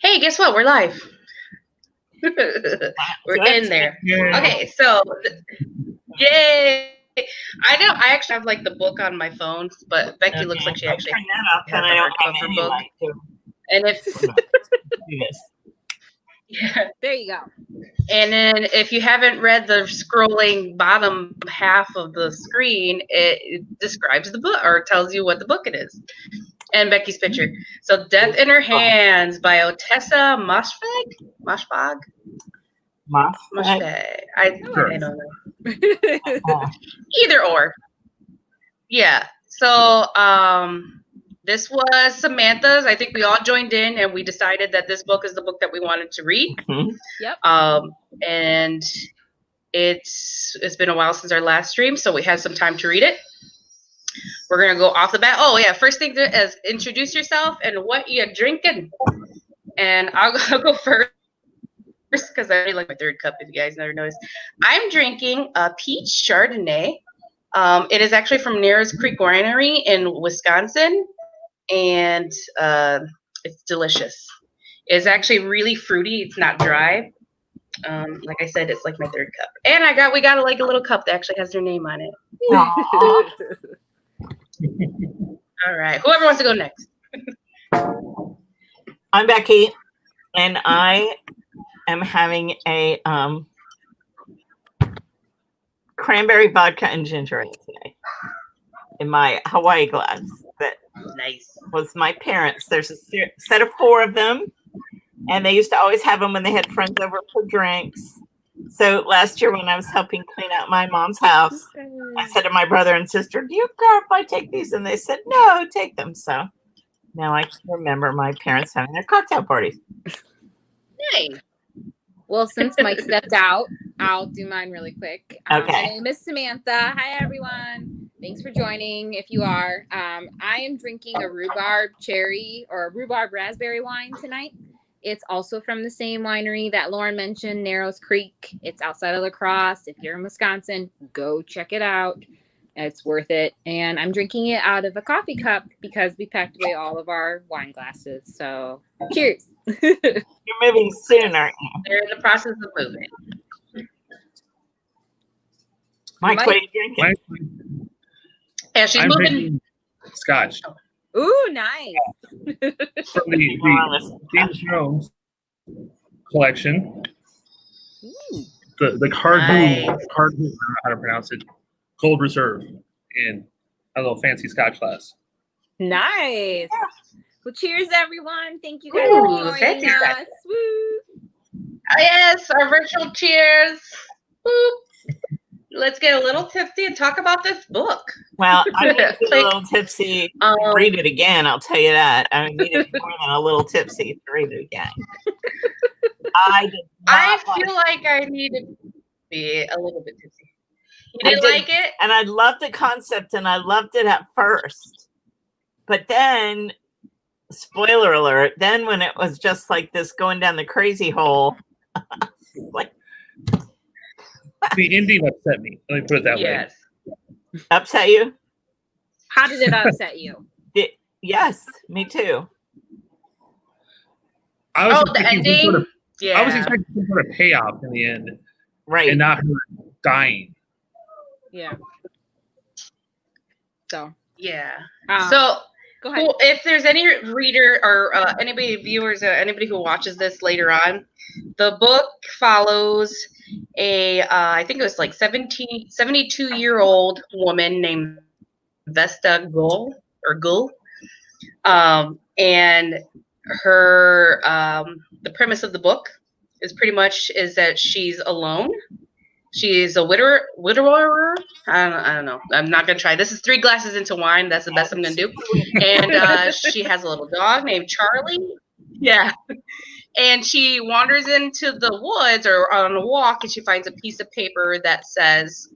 Hey, guess what? We're live. We're in there. Yeah. Okay, so yay! I know. I actually have like the book on my phone, but Becky looks like she actually turn that off, has then the I don't have hardcover any book. light to And if do this. yeah, There you go. and then if you haven't read the scrolling bottom half of the screen, it describes the book or tells you what the book it is. And Becky's picture. So, Death in Her Hands by Ottessa Moshfegh. Moshfegh. I don't know. Either or. Yeah. So this was Samantha's. I think we all joined in and we decided that this book is the book that we wanted to read. Mm-hmm. Yep. And it's been a while since our last stream, so we had some time to read it. We're gonna go off the bat. Oh yeah, first thing is introduce yourself and what you're drinking. And I'll go first because I already like my third cup. If you guys never noticed, I'm drinking a peach Chardonnay. It is actually from Narrows Creek Winery in Wisconsin, and it's delicious. It's actually really fruity. It's not dry. Like I said, it's like my third cup. And we got like a little cup that actually has their name on it. All right. Whoever wants to go next. I'm Becky, and I am having a cranberry vodka and ginger ale today in my Hawaii glass. That Nice. was my parents. There's a set of 4 of them, and they used to always have them when they had friends over for drinks. So last year when I was helping clean out my mom's house, I said to my brother and sister, do you care if I take these? And they said, no, take them. So now I can remember my parents having their cocktail parties. Nice. Well, since Mike stepped out, I'll do mine really quick. Okay. My name is Samantha. Hi, everyone. Thanks for joining. If you are, I am drinking a rhubarb cherry or a rhubarb raspberry wine tonight. It's also from the same winery that Lauren mentioned, Narrows Creek. It's outside of La Crosse. If you're in Wisconsin, go check it out. It's worth it. And I'm drinking it out of a coffee cup because we packed away all of our wine glasses. So cheers. You're moving soon, aren't you? They're in the process of moving. Mike, what are you drinking? Yeah, she's I'm moving. drinking scotch Ooh, nice. from the James Jones collection. Ooh. The Cardhu, Nice. I don't know how to pronounce it, Gold Reserve in a little fancy scotch glass. Nice. Well, cheers, everyone. Thank you guys Ooh, for joining fancy us. scotch. Woo. Oh, yes, our virtual cheers. Woo. Let's get a little tipsy and talk about this book. Well, I need to get a little tipsy to read it again. I'll tell you that. I needed more than a little tipsy to read it again. I feel like I need to be a little bit tipsy. You didn't like it? And I loved the concept, and I loved it at first. But then, spoiler alert, then when it was just like this going down the crazy hole, like The ending upset me. Let me put it that way. upset you? How did it upset you? Yes, me too. I was the ending? I was expecting some sort of payoff in the end, Right. and not her dying. Yeah. So. Yeah. So go ahead. Well, if there's any reader or anybody, viewers, anybody who watches this later on, the book follows I think it was like 72-year-old woman named Vesta Gull. And her, the premise of the book is pretty much is that she's alone. She's a widower. I don't know. I'm not going to try. This is 3 glasses into wine. That's the best I'm going to do. And she has a little dog named Charlie. Yeah. And she wanders into the woods or on a walk, and she finds a piece of paper that says,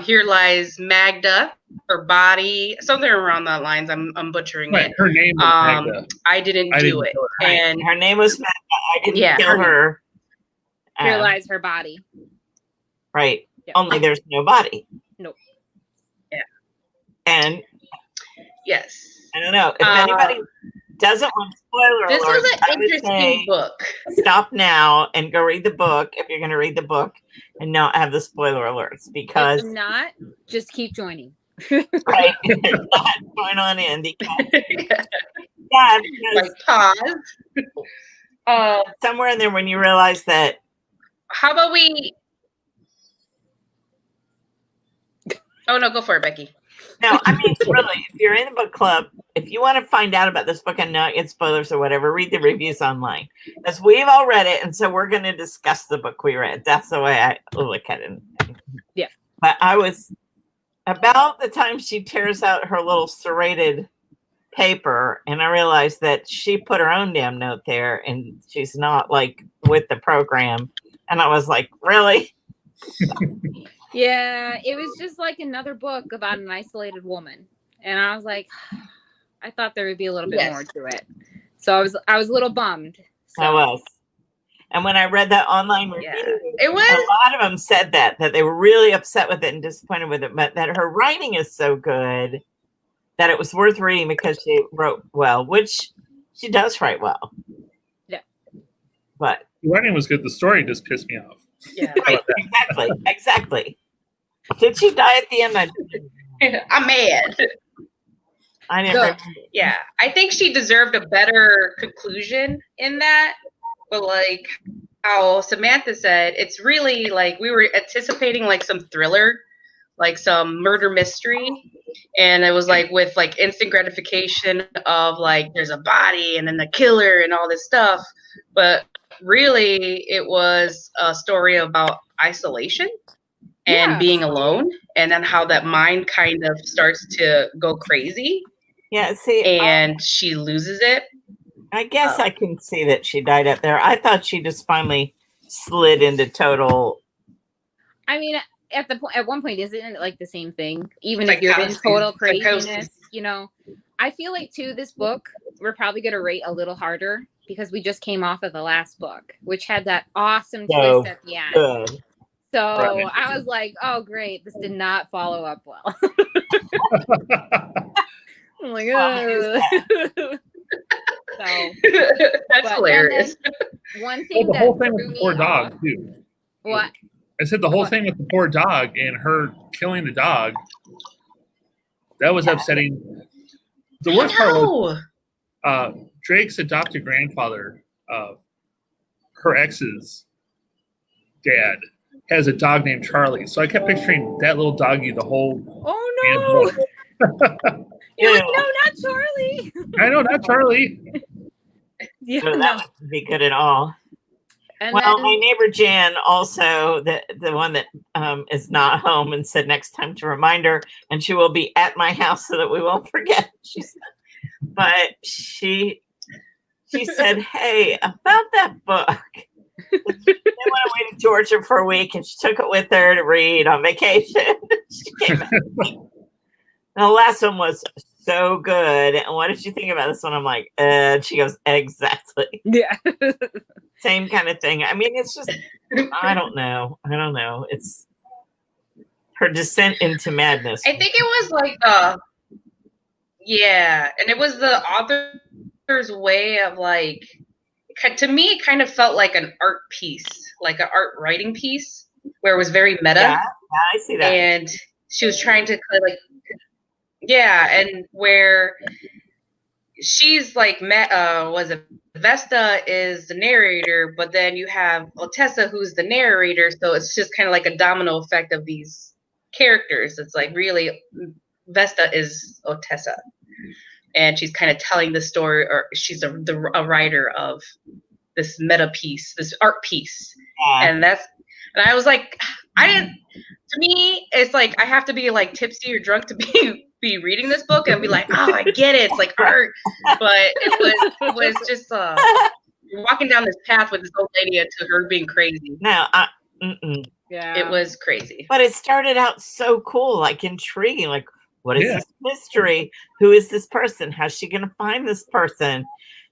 here lies Magda, her body, something around that lines. I'm butchering it. Her name was Magda. I didn't do it. And her name was Magda. I didn't kill her. Here lies her body. Right. Yeah. Only there's no body. Nope. Yeah. And yes. I don't know if anybody doesn't want spoiler This alerts, was I an would interesting say book. stop now and go read the book if you're going to read the book and not have the spoiler alerts, because If not, just keep joining. right, it's not going on in because, yeah, Like because pause. somewhere in there when you realize that. How about we? Oh no, go for it, Becky. No, I mean, really, if you're in a book club, if you want to find out about this book and not get spoilers or whatever, read the reviews online. Because we've all read it, and so we're going to discuss the book we read. That's the way I look at it. Yeah. But I was, about the time she tears out her little serrated paper, and I realized that she put her own damn note there, and she's not, like, with the program. And I was like, really? Yeah, it was just like another book about an isolated woman. And I was like, I thought there would be a little bit more to it. So I was a little bummed. So. I was. And when I read that online review, it was a lot of them said that they were really upset with it and disappointed with it, but that her writing is so good that it was worth reading because she wrote well, which she does write well. Yeah. But the writing was good. The story just pissed me off. Yeah. Right, exactly. Did she die at the end? I'm mad. I didn't remember. Yeah, I think she deserved a better conclusion in that. But like how Samantha said, it's really like we were anticipating like some thriller, like some murder mystery. And it was like with like instant gratification of like there's a body and then the killer and all this stuff. But really it was a story about isolation and being alone, and then how that mind kind of starts to go crazy. Yeah, see, and she loses it. I guess I can see that she died up there. I thought she just finally slid into total. I mean, at one point, isn't it like the same thing? Even It's if you're in psychosis. total craziness, Psychosis. you know. I feel like too, this book we're probably gonna rate a little harder because we just came off of the last book, which had that awesome twist at the end. Good. So Right. I was like, oh great, this did not follow up well. I'm like, Well, so That's hilarious. one thing the that whole thing threw with the me poor dog off- too. What? I said the whole What? thing with the poor dog and her killing the dog. That was upsetting. The worst part was Drake's adopted grandfather, her ex's dad, has a dog named Charlie. So I kept picturing that little doggy the whole. Oh damn no! book. You're like, no, not Charlie. I know, not Charlie. Yeah, So that wouldn't be good at all. And Well, then, my neighbor Jan, also the one that is not home, and said next time to remind her, and she will be at my house so that we won't forget. She said, but she said, "Hey, about that book." They went away to Georgia for a week, and she took it with her to read on vacation. She came back. And the last one was so good. And what did you think about this one? I'm like, she goes, exactly. yeah. Same kind of thing. I mean, it's just, I don't know. It's her descent into madness. I think it was like and it was the author's way of like, to me, it kind of felt like an art piece, like an art writing piece, where it was very meta. Yeah, I see that. And she was trying to like, and where she's like, was it Vesta is the narrator, but then you have Ottessa who's the narrator, so it's just kind of like a domino effect of these characters. It's like really Vesta is Ottessa, and she's kind of telling the story, or she's a writer of this meta piece, this art piece, and I was like, to me, it's like I have to be like tipsy or drunk to be reading this book and be like, oh, I get it, it's like art. But it was just walking down this path with this old lady into her being crazy. No, Yeah. It was crazy. But it started out so cool, like intriguing, like, what is this mystery? Who is this person? How's she gonna find this person?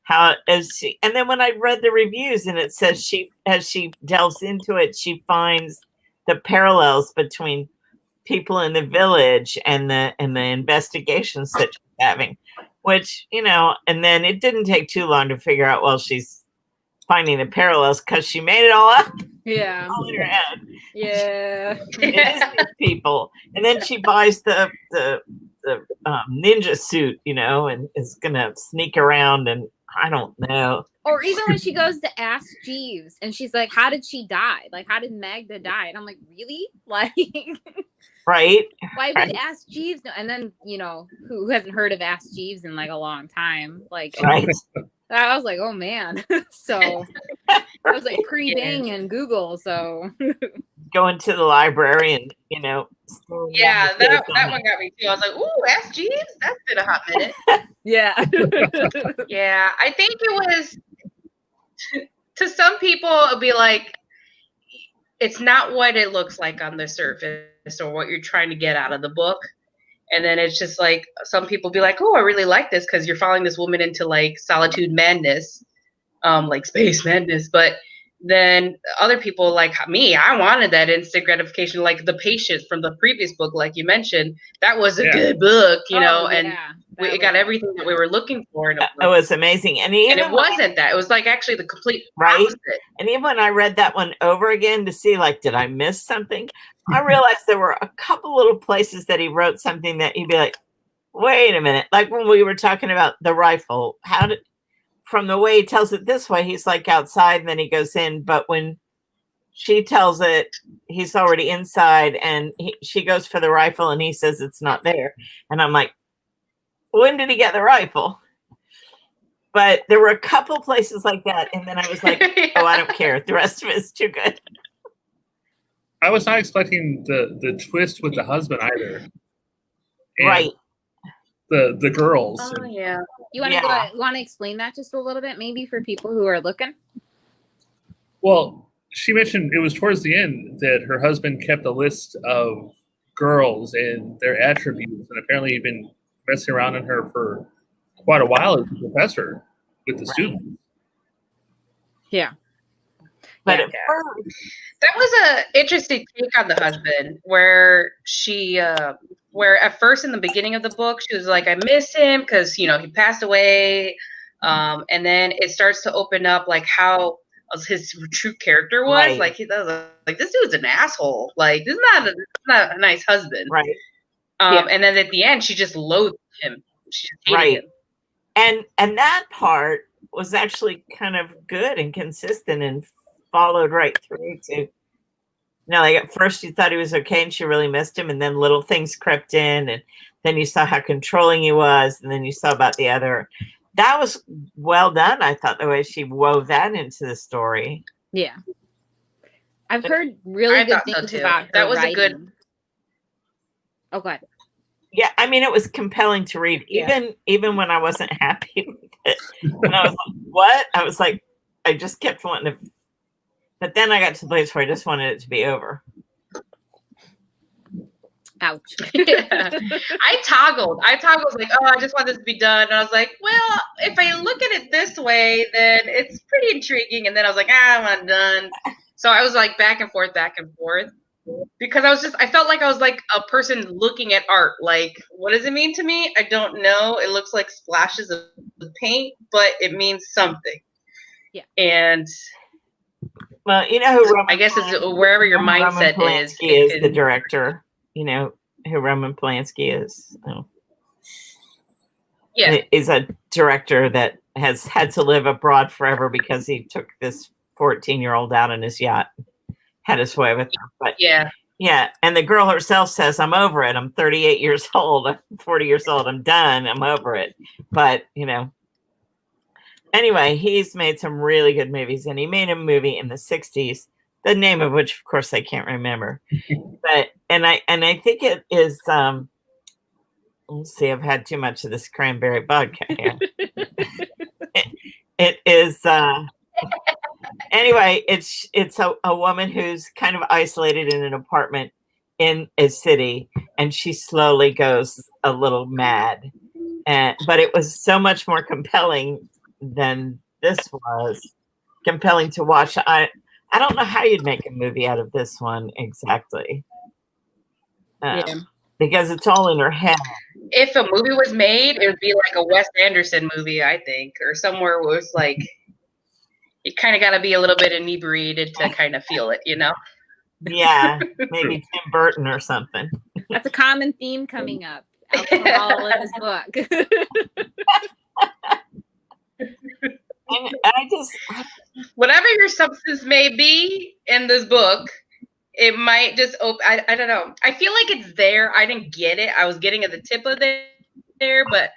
How is she? And then when I read the reviews, and it says as she delves into it, she finds the parallels between people in the village and the investigations that she's having. which, and then it didn't take too long to figure out, well, she's finding the parallels because she made it all up. Yeah. All in her head. Yeah. It is these people. And then she buys the ninja suit, and is going to sneak around, and I don't know. Or even when she goes to ask Jeeves and she's like, how did she die? Like, how did Magda die? And I'm like, really? Like, right? Why would Ask Jeeves know? And then, who hasn't heard of Ask Jeeves in like a long time? Like, right. I was like, oh man. So I was like pre-Bing and Google. So going to the library and yeah, that one got me too. I was like, ooh, Ask Jeeves? That's been a hot minute. Yeah. Yeah, I think it was, to some people it'll be like, it's not what it looks like on the surface or what you're trying to get out of the book. And then it's just like, some people be like, oh, I really like this because you're following this woman into like solitude madness, like space madness. But then other people like me, I wanted that instant gratification, like The Patient from the previous book, like you mentioned. That was a good book, and it got everything that we were looking for. It was amazing. And it wasn't that. It was like actually the complete opposite. And even when I read that one over again to see, like, did I miss something? I realized there were a couple little places that he wrote something that you'd be like, wait a minute. Like when we were talking about the rifle, from the way he tells it this way, he's like outside and then he goes in. But when she tells it, he's already inside, and she goes for the rifle and he says it's not there. And I'm like, when did he get the rifle? But there were a couple places like that. And then I was like, oh, I don't care. The rest of it is too good. I was not expecting the twist with the husband either. And right. The girls. Oh, yeah. You want to explain that just a little bit, maybe, for people who are looking? Well, she mentioned it was towards the end that her husband kept a list of girls and their attributes, and apparently he'd been messing around in her for quite a while as a professor with the students. Yeah. But that was an interesting take on the husband, where she, where at first in the beginning of the book, she was like, I miss him because, he passed away. And then it starts to open up like how his true character was. Right. Like, he was like, this dude's an asshole. Like, this is not a nice husband. Right. And then at the end, she just loathed him. She just hated him. And that part was actually kind of good and consistent and followed right through to, like at first you thought he was okay and she really missed him, and then little things crept in, and then you saw how controlling he was, and then you saw about the other. That was well done, I thought, the way she wove that into the story. Yeah. I've heard really good things about her. That was writing. a good. Oh, go ahead. Yeah, I mean, it was compelling to read, even when I wasn't happy with it. And I was like, what? I was like, I just kept wanting to. But then I got to the place where I just wanted it to be over. Ouch. Yeah. I toggled like, oh, I just want this to be done. And I was like, well, if I look at it this way, then it's pretty intriguing. And then I was like, I want it done. So I was like back and forth. Because I felt like I was like a person looking at art. Like, what does it mean to me? I don't know. It looks like splashes of paint, but it means something. Yeah. And well, who I guess is wherever your mindset is the director. Who Roman Polanski is. Yeah. He's a director that has had to live abroad forever because he took this 14-year-old out on his yacht. Had his way with her. But yeah. And the girl herself says, I'm over it. I'm 38 years old. I'm 40 years old. I'm done. I'm over it. But, anyway, he's made some really good movies, and he made a movie in the 60s, the name of which, of course, I can't remember. But I think it is, let's see, I've had too much of this cranberry vodka here. It is, anyway, it's a woman who's kind of isolated in an apartment in a city, and she slowly goes a little mad. But it was so much more compelling than this was. Compelling to watch. I don't know how you'd make a movie out of this one exactly. Yeah. because it's all in her head. If a movie was made, it would be like a Wes Anderson movie, I think, or somewhere where it's like you kind of got to be a little bit inebriated to kind of feel it, you know? Yeah, maybe Tim Burton or something. That's a common theme coming up. Alcohol in this book. And I just, Whatever your substance may be in this book, it might just open. I don't know. I feel like it's there. I didn't get it. I was getting at the tip of there, but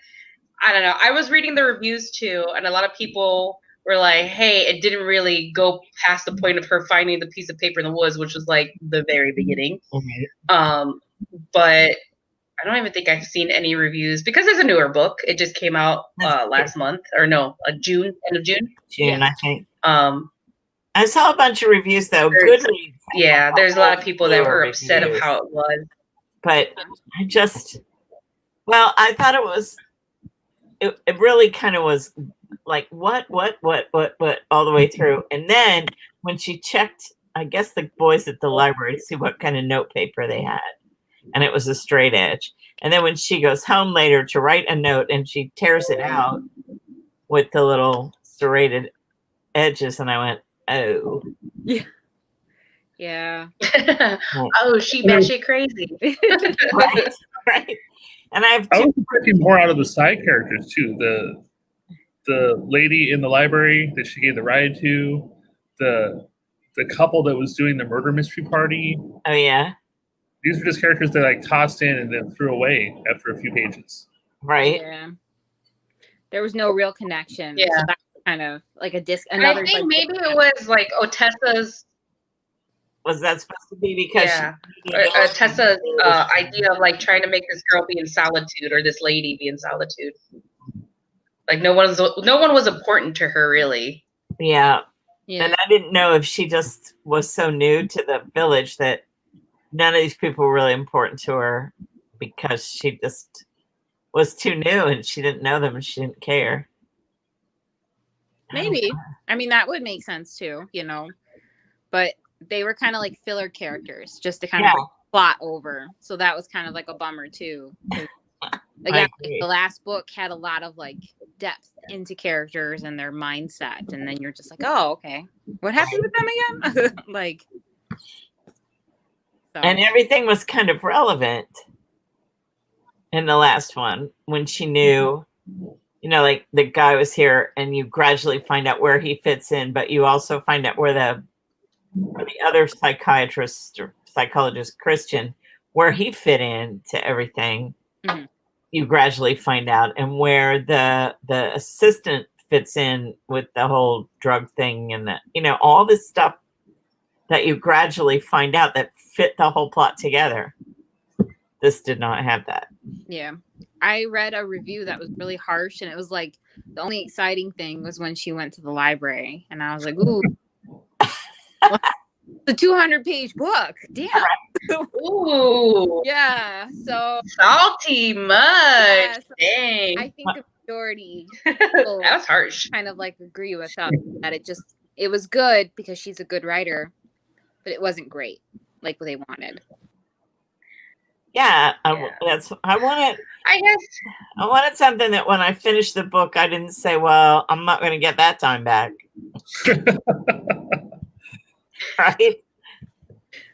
I don't know. I was reading the reviews too, and a lot of people were like, hey, it didn't really go past the point of her finding the piece of paper in the woods, which was like the very beginning. But I don't even think I've seen any reviews because it's a newer book. It just came out last month, or no, June, end of June. June, I think. I saw a bunch of reviews though. Goodreads. Yeah, there's a lot of people that were upset of how it was. But I just, well, I thought it was, it really kind of was like, what, all the way through. And then when she checked, I guess the boys at the library to see what kind of note paper they had. And it was a straight edge. And then when she goes home later to write a note and she tears it out with the little serrated edges. And I went, oh. Yeah. Yeah. Oh, she batshit crazy. Right. And I was expecting more out of the side characters too. The lady in the library that she gave the ride to, the couple that was doing the murder mystery party. Oh yeah. These were just characters that I cost in and then threw away after a few pages. Right. Yeah. There was no real connection. Yeah. So that's kind of like a disc. I think maybe it was like Ottessa's. Was that supposed to be because Ottessa's idea of like trying to make this girl be in solitude or this lady be in solitude? Like no one was important to her really. Yeah. And I didn't know if she just was so new to the village that none of these people were really important to her because she just was too new and she didn't know them and she didn't care. Maybe. I mean, that would make sense too, you know. But they were kind of like filler characters just to kind of plot over. So that was kind of like a bummer too. Again, like the last book had a lot of like depth into characters and their mindset. And then you're just like, oh, okay. What happened with them again? Like. So. And everything was kind of relevant in the last one when she knew, you know, like the guy was here and you gradually find out where he fits in, but you also find out where the other psychiatrist or psychologist, Christian, where he fit in to everything. Mm-hmm. You gradually find out, and where the assistant fits in with the whole drug thing and that, you know, all this stuff that you gradually find out that fit the whole plot together. This did not have that. Yeah. I read a review that was really harsh, and it was like the only exciting thing was when she went to the library, and I was like, ooh, the 200-page book. Damn. Ooh. Yeah. So salty much. Yeah, so dang. I think the majority that was harsh. Kind of like agree with us that it was good because she's a good writer, but it wasn't great like what they wanted. Yeah, I wanted something that when I finished the book, I didn't say, well, I'm not going to get that time back. Right?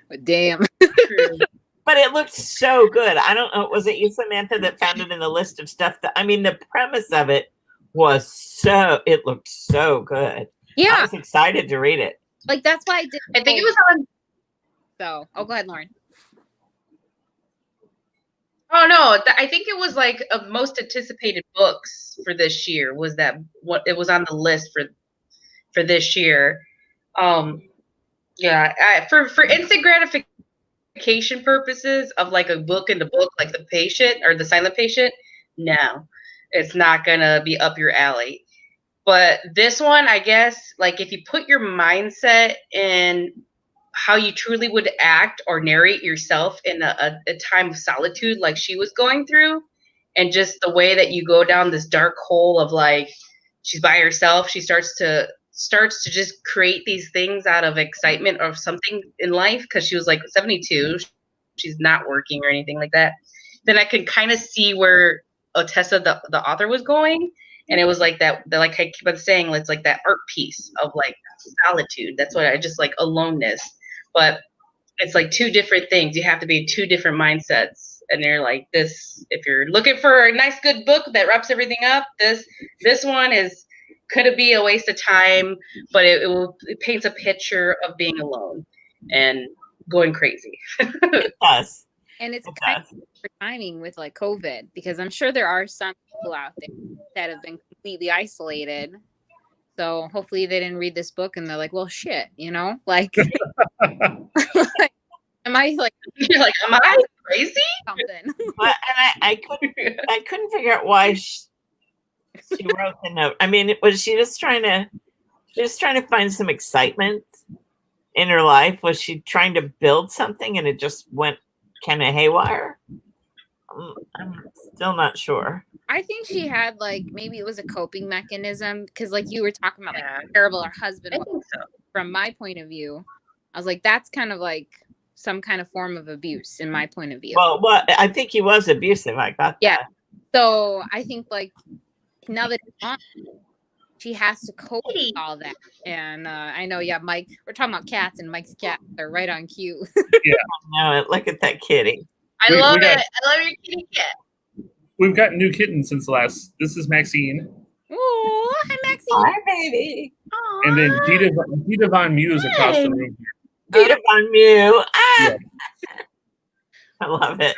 But damn. But it looked so good. I don't know. Was it you, Samantha, that found it in the list of stuff that, I mean, the premise of it it looked so good. Yeah. I was excited to read it. Like, that's why I did. I think it was on. So, go ahead, Lauren. Oh no, I think it was like of most anticipated books for this year was that what it was on the list for this year. Yeah, for instant gratification purposes of like a book in the book, like The Patient or The Silent Patient, no, it's not gonna be up your alley. But this one, I guess, like if you put your mindset in how you truly would act or narrate yourself in a time of solitude like she was going through, and just the way that you go down this dark hole of like she's by herself, she starts to just create these things out of excitement of something in life because she was like 72, she's not working or anything like that, then I could kind of see where Ottessa, the author, was going. And it was like that, like I keep on saying, it's like that art piece of like solitude. That's what I just like, aloneness. But it's like two different things. You have to be two different mindsets. And they're like this, if you're looking for a nice, good book that wraps everything up, this one could it be a waste of time, but it paints a picture of being alone and going crazy. It does. And it's kind of for timing with like COVID, because I'm sure there are some people out there that have been completely isolated. So hopefully they didn't read this book and they're like, well, shit, you know, like, like am I like, you're like, am I crazy? Something. But, and I couldn't figure out why she wrote the note. I mean, was she just trying to find some excitement in her life? Was she trying to build something and it just went kind of haywire? I'm still not sure. I think she had like, maybe it was a coping mechanism, because like you were talking about like how terrible her husband was. So. From my point of view, I was like, that's kind of like some kind of form of abuse in my point of view. Well, I think he was abusive. I got that. So I think like now that it's on, she has to cope with all that. And I know, Mike, we're talking about cats, and Mike's cats are right on cue. Yeah. No, look at that kitty. I love it. I love your kitty cat. We've got new kittens since last. This is Maxine. Oh, hi, Maxine. Hi, baby. Aww. And then Dita Von Mew is across the room. Dita Von Mew. Yeah. I love it.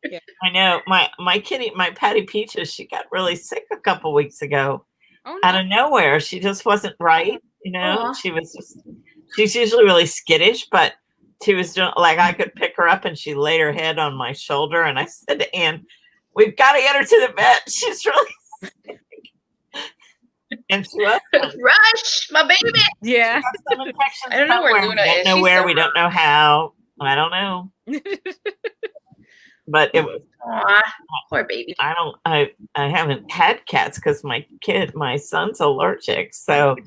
Yeah. I know. My kitty, my Patty Peaches, she got really sick a couple weeks ago. Oh, no. Out of nowhere. She just wasn't right. You know, Aww. she's usually really skittish, but she was doing like I could pick her up and she laid her head on my shoulder. And I said to Ann, we've got to get her to the vet. She's really sick. And she was. Rush, my baby. Yeah. Some infections I don't know where Luna we is. don't know She's where. so We don't know how. I don't know. But it was. Aw, poor baby. I haven't had cats because my son's allergic, so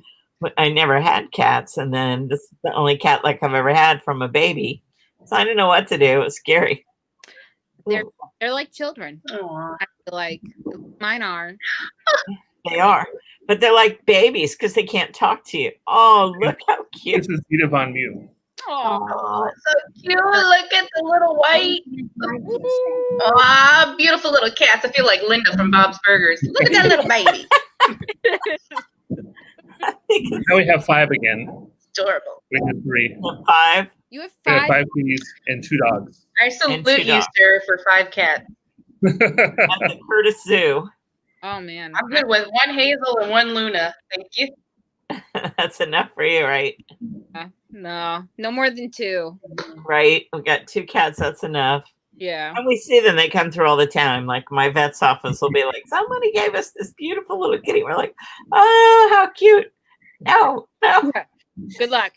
I never had cats. And then this is the only cat like I've ever had from a baby, so I didn't know what to do. It was scary. They're like children. Aww. I feel like mine are. They are, but they're like babies because they can't talk to you. Oh, look how cute! This is Dita Von Mew. Oh, so cute. Look at the little white. Oh, beautiful little cats. I feel like Linda from Bob's Burgers. Look at that little baby. Now we have 5 again. Adorable. We had 3. 5. You have We had 5. 5 kitties and 2 dogs. I salute you, sir, for 5 cats. At the Curtis Zoo. Oh man, I'm good with 1 Hazel and 1 Luna. Thank you. That's enough for you, right? No more than 2. Right. We got 2 cats. That's enough. Yeah. And we see them. They come through all the time. Like my vet's office will be like, somebody gave us this beautiful little kitty. We're like, oh, how cute. No. Good luck.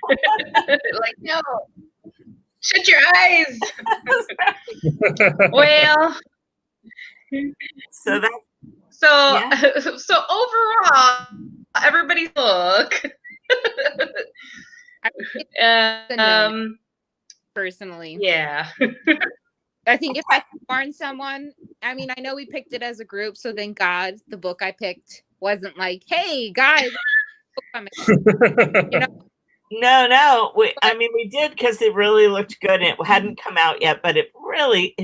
Like, no. Shut your eyes. Well. So overall, everybody's book. Personally, yeah. I think if I could warn someone, I mean, I know we picked it as a group, so thank God the book I picked wasn't like, hey guys, you know. No. We did because it really looked good. It hadn't come out yet, but it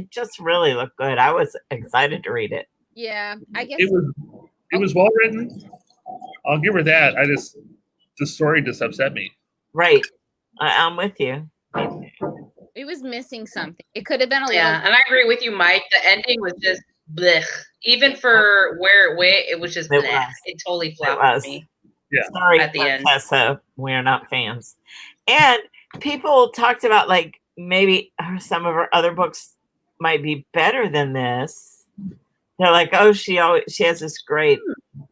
just really looked good. I was excited to read it. Yeah, I guess it was well written. I'll give her that. The story just upset me. Right. I'm with you. it was missing something. It could have been a little. Yeah, and I agree with you, Mike. The ending was just blech. Even for where it went, it was just blech. It totally flopped for me. Yeah. Sorry, at the end. Tessa, we're not fans. And people talked about like maybe some of her other books might be better than this. They're like, oh, she has this great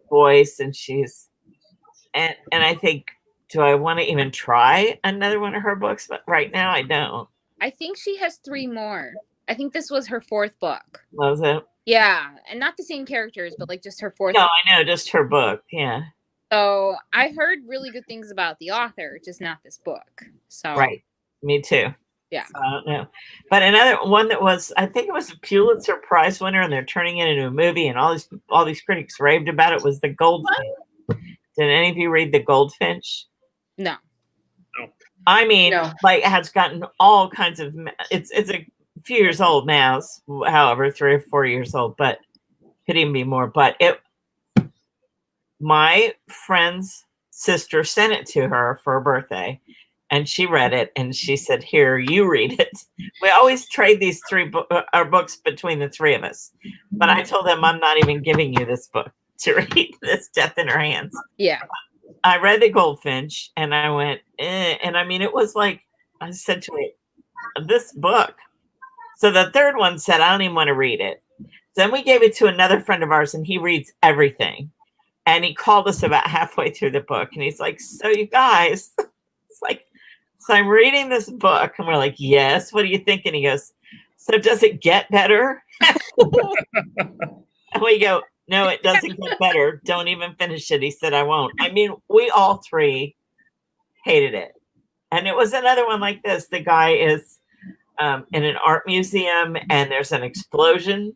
voice, and and I think, do I want to even try another one of her books? But right now, I don't. I think she has 3 more. I think this was her 4th book. Was it? Yeah, and not the same characters, but like just her 4th. No, book. I know, just her book. Yeah. So I heard really good things about the author, just not this book. So right, me too. Yeah. So I don't know. But another one that was, I think it was a Pulitzer Prize winner, and they're turning it into a movie, and all these critics raved about it, was The Goldfinch. Did any of you read The Goldfinch? No. I mean, No. like, it has gotten all kinds of. It's a few years old now, however, 3 or 4 years old, but could even be more. But my friend's sister sent it to her for her birthday, and she read it, and she said, "Here, you read it." We always trade these books between the three of us, but I told them, I'm not even giving you this book to read. This Death in Her Hands. Yeah. I read The Goldfinch, and I went, and I mean, it was like, I said to it, this book. So the third one said, I don't even want to read it. Then we gave it to another friend of ours, and he reads everything. And he called us about halfway through the book, and he's like, so you guys, it's like, so I'm reading this book, and we're like, yes, what do you think? And he goes, so does it get better? And we go, no, it doesn't get better. Don't even finish it. He said, I won't. I mean, we all three hated it. And it was another one like this. The guy is in an art museum, and there's an explosion,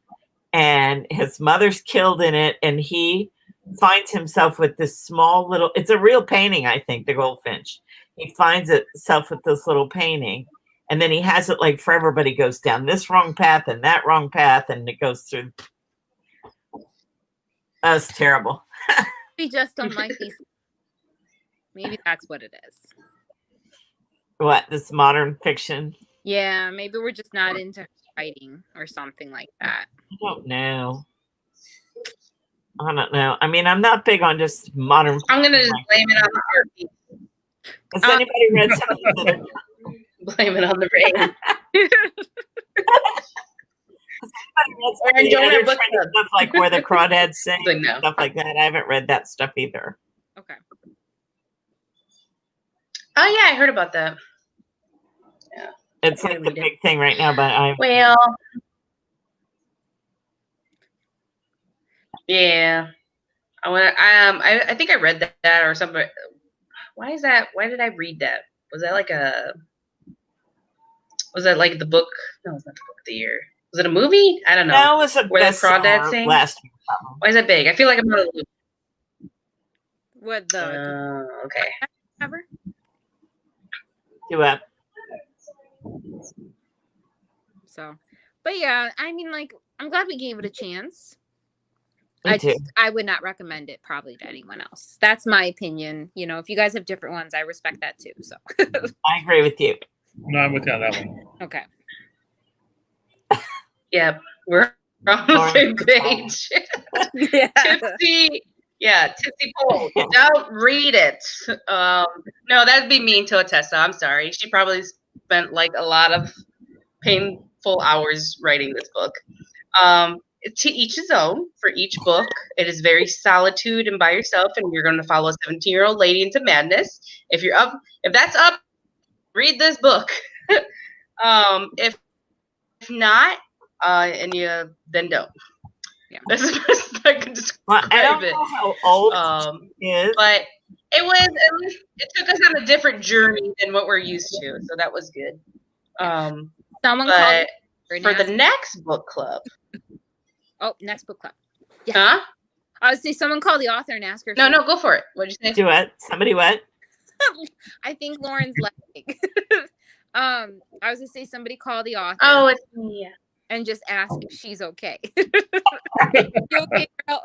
and his mother's killed in it, and he finds himself with this small little, it's a real painting, I think, The Goldfinch. He finds himself with this little painting, and then he has it like forever, but he goes down this wrong path and that wrong path, and it goes through. That's terrible. We just don't like these. Maybe that's what it is. What, this modern fiction? Yeah, maybe we're just not into writing or something like that. I don't know. I mean, I'm not big on just modern. I'm gonna just blame it on the heartbeat. Has anybody read something? Blame it on the rain. Or enjoying our book club. Stuff like Where the Crawdads Sing, Like, no. stuff like that. I haven't read that stuff either. Okay. Oh yeah, I heard about that. Yeah. It's like the big thing right now, but Well, yeah. I think I read that or something. Why is that? Why did I read that? Was that like the book? No, it's not the book of the year. Was it a movie? I don't know. No, it was a Where the Crawdads Sing? last year. Why is that big? I feel like I'm not a loop. What the okay. cover? Do it. So, but yeah, I mean, like, I'm glad we gave it a chance. Me too. I would not recommend it probably to anyone else. That's my opinion. You know, if you guys have different ones, I respect that too. So I agree with you. No, I'm with you on that one. okay. Yeah, we're on the same page. Yeah. Tipsy Pole. Don't read it. No, that'd be mean to Ottessa. I'm sorry. She probably spent like a lot of painful hours writing this book. To each his own. For each book, it is very solitude and by yourself, and you're going to follow a 17-year-old lady into madness. If that's up, read this book. If not, and you then don't. Yeah. That's the best I can describe Well, I don't know how old she is. but it was, at least it took us on a different journey than what we're used to, so that was good. Someone But called for the next book club. Oh, next book club. Yes. Huh? I would say someone call the author and ask her. No, go for it. What'd you say? Do what? Somebody what? I think Lauren's laughing. I was gonna say somebody call the author. Oh, it's me. Yeah. And just ask if she's okay. You okay, girl?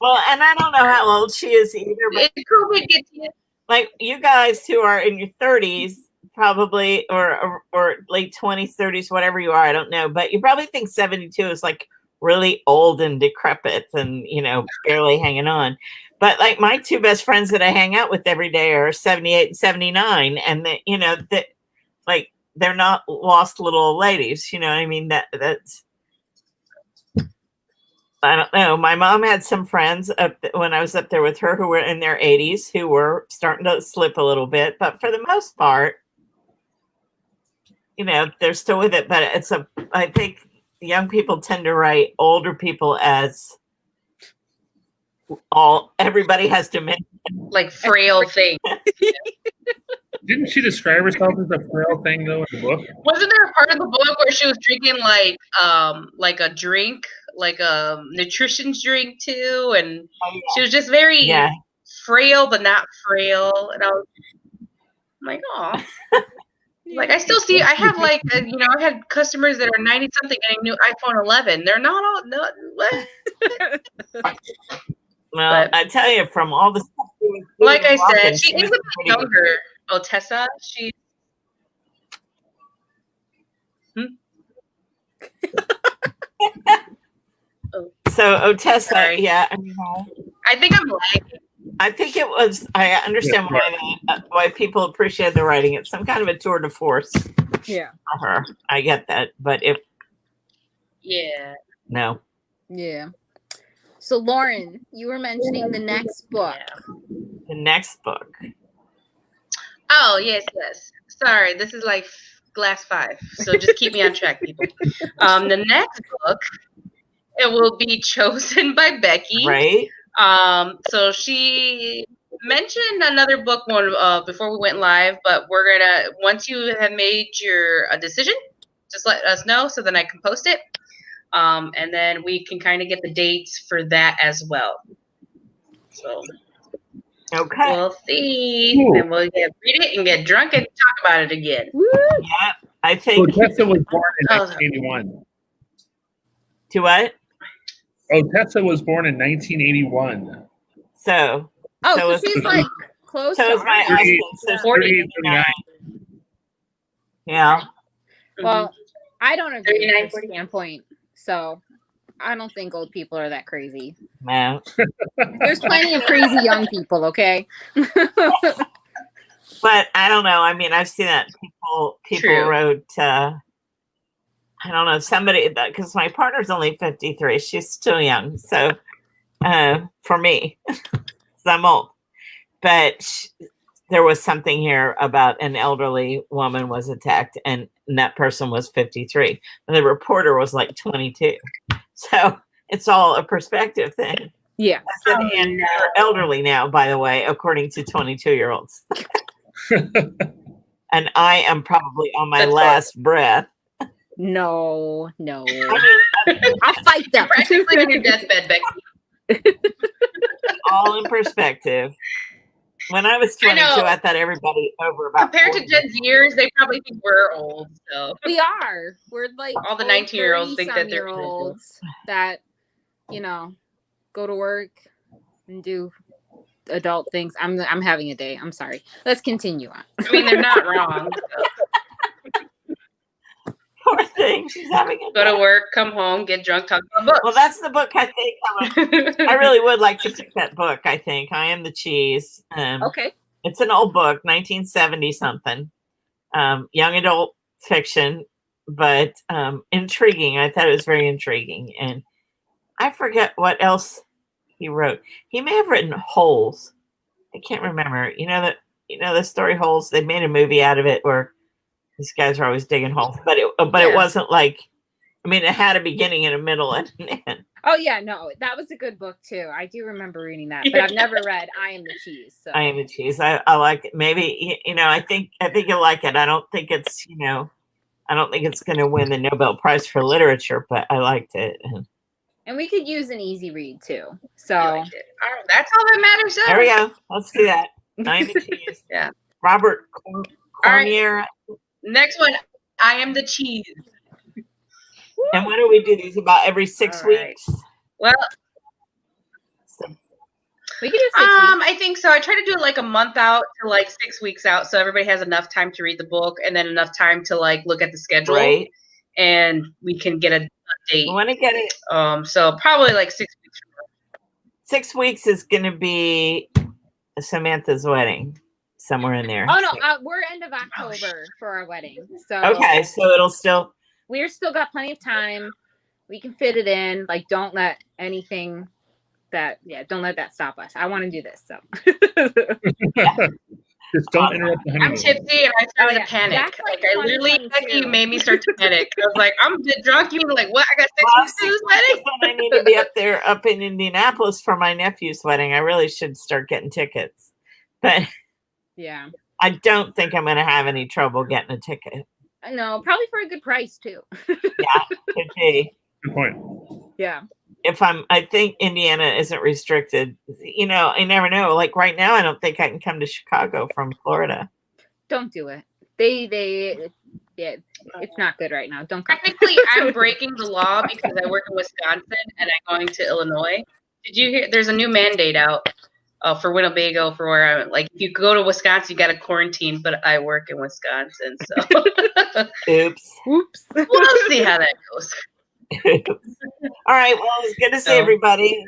Well, and I don't know how old she is either, but COVID gets you. like you guys who are in your 30s, probably, or late 20s, 30s, whatever you are, I don't know, but you probably think 72 is like really old and decrepit and, you know, barely hanging on. But like my two best friends that I hang out with every day are 78 and 79, and that, you know, that like they're not lost little old ladies, you know what I mean? That's I don't know. My mom had some friends when I was up there with her who were in their 80s who were starting to slip a little bit, but for the most part, you know, they're still with it. But I think young people tend to write older people as everybody has dementia. Like frail thing. Didn't she describe herself as a frail thing though in the book? Wasn't there a part of the book where she was drinking like a drink, like a nutrition drink too, and she was just very frail but not frail, and I was like, oh. Like I still see, I have like, I had customers that are 90 something getting new iPhone 11. They're not all, no, what? Well, I tell you, from all the stuff like I said, she is a bit younger. Ottessa, she. So Ottessa, Sorry. yeah. I think I'm like. I think it was. I understand why people appreciate the writing. It's some kind of a tour de force. Yeah. For her, I get that, but if. Yeah. No. Yeah. So Lauren, you were mentioning the next book. The next book. Oh yes. Sorry, this is like glass 5, so just keep me on track, people. The next book, it will be chosen by Becky. Right. So she mentioned another book one before we went live, but we're gonna, once you have made your decision, just let us know so then I can post it. And then we can kind of get the dates for that as well. So okay, we'll see. And we'll read it and get drunk and talk about it again. Yeah, I think. Ottessa was born in 1981. To what? Ottessa was born in 1981. So she's like close so to is my our age. husband. So 39. Yeah. Well, I don't agree with your standpoint, so I don't think old people are that crazy. No. There's plenty of crazy young people, okay? But I don't know. I mean, I've seen that people True. wrote. I don't know, somebody, because my partner's only 53. She's still young. So for me, I'm old. But there was something here about an elderly woman was attacked, and that person was 53. And the reporter was like 22. So it's all a perspective thing. Yeah. And they're elderly now, by the way, according to 22-year-olds. And I am probably on my last breath. No. I mean, I'll fight them. Practically on your deathbed, Becky. all in perspective. When I was 22, I thought everybody over about compared 40. to Jen's years, they probably think we're old. So We are. We're like all the 19-year-olds think that they're olds that, go to work and do adult things. I'm having a day. I'm sorry. Let's continue on. I mean, they're not wrong. So. Poor thing. She's having a Go to work, come home, get drunk, talk about books. Well, that's the book I think. I really would like to pick that book, I think. I Am the Cheese. Okay. It's an old book, 1970 something. Young adult fiction, but intriguing. I thought it was very intriguing. And I forget what else he wrote. He may have written Holes. I can't remember. You know the story Holes? They made a movie out of it where these guys are always digging holes, but it wasn't like, I mean, it had a beginning and a middle and an end. Oh yeah, no, that was a good book too. I do remember reading that, but I've never read I Am the Cheese. So. I Am the Cheese. I like it. Maybe I think you'll like it. I don't think it's going to win the Nobel Prize for Literature, but I liked it. And we could use an easy read too. So that's all that matters. There we go. Let's do that. I Am the Cheese. Yeah. Robert Cormier. Right. Next one, I Am the Cheese. And when do we do these? About every 6 weeks? Well, we can do 6 weeks. I think so. I try to do it like a month out to like 6 weeks out, so everybody has enough time to read the book and then enough time to like look at the schedule, right? And we can get a date. I want to get it. So probably like 6 weeks from now. 6 weeks is going to be Samantha's wedding. Somewhere in there. Oh no, we're end of October for our wedding. So okay, so it'll still. We're still got plenty of time. We can fit it in. Like, don't let anything don't let that stop us. I want to do this. So just don't interrupt the honeymoon. I'm tipsy and I started to panic. Like I literally, you made me start to panic. I was like, I'm a bit drunk. You were like, what? I got 6 weeks to this wedding. I need to be up in Indianapolis for my nephew's wedding. I really should start getting tickets, but. Yeah. I don't think I'm going to have any trouble getting a ticket. No, probably for a good price too. Yeah, could be. Good point. Yeah. I think Indiana isn't restricted. You know, I never know. Like right now, I don't think I can come to Chicago from Florida. Don't do it. Yeah, it's not good right now. Don't come. Technically, I'm breaking the law because I work in Wisconsin and I'm going to Illinois. Did you hear? There's a new mandate out for Winnebago for where I'm. Like, if you go to Wisconsin, you got to quarantine. But I work in Wisconsin, so Oops. Oops. we'll see how that goes. All right. Well, it was good to see everybody.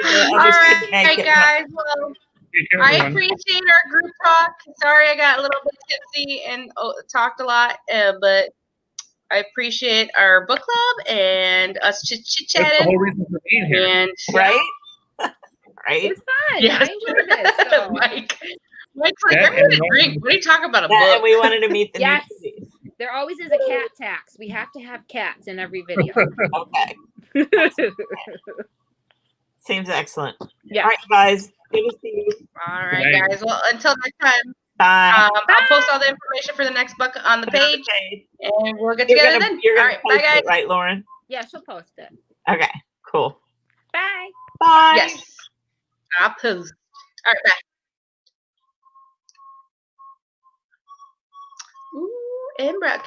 All right, guys. Well, Take care, I everyone. appreciate our group talk. Sorry, I got a little bit tipsy and talked a lot, but I appreciate our book club and us chit That's the chatting. whole reason for being here. And Right? Right? It's fun. Yes. I enjoyed this. So. Mike's like, I'm gonna drink. What are you talking about? A Yeah, book? and we wanted to meet the Yes. new cities. There always is a cat tax. We have to have cats in every video. Okay. Seems excellent. Yeah. All right, guys. Good to see you. All right, guys. Well, until next time, Bye. I'll post all the information for the next book on the page, and we'll get together then. You're All gonna right, bye, post guys. it, right, Lauren? Yeah, she'll post it. Okay. Cool. Bye. Bye. Yes, I'll post. All right, bye. Ooh, and broadcast.